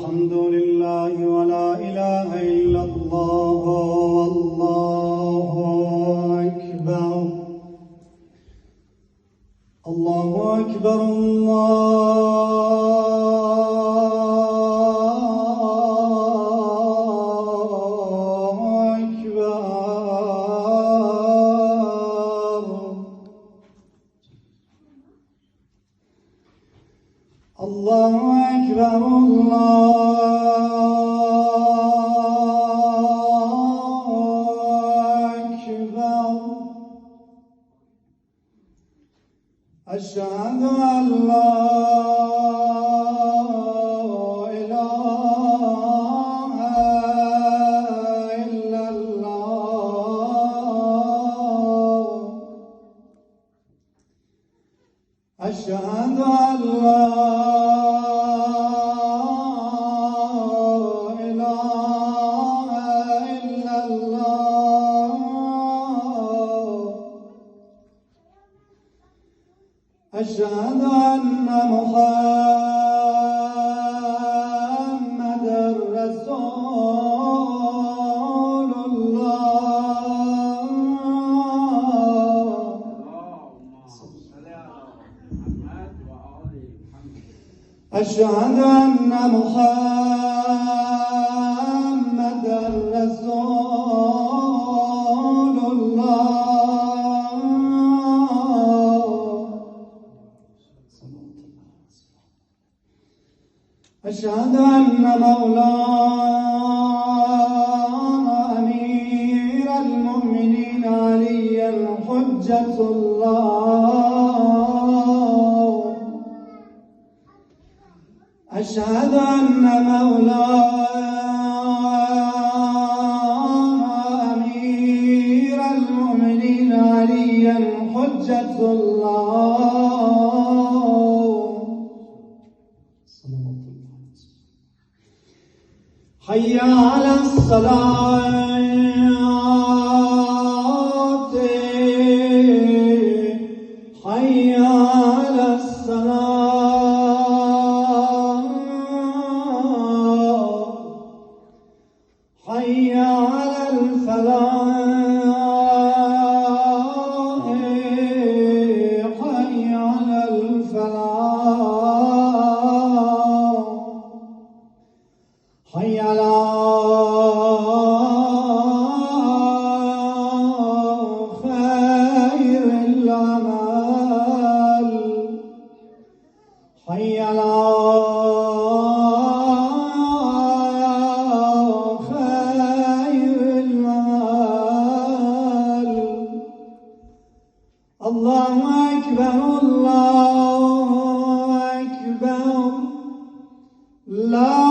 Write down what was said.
والحمد لله ولا إله إلا الله والله أكبر. الله أكبر الله أكبر. الله أكبر أشهد أن لا إله إلا الله. أشهد أن لا إله إلا الله. أشهد أن محمدًا رسول الله. أشهد أن محمدًا رسول الله. أشهد أن مولانا أمير المؤمنين عليا حجة الله. أشهد أن مولانا أمير المؤمنين عليا حجة الله. حي على الصلاة حي على الصلاة حي على الفلاح حي على الفلاح حي على خير الأعمال حي على خير المآل. الله أكبر الله أكبر. لا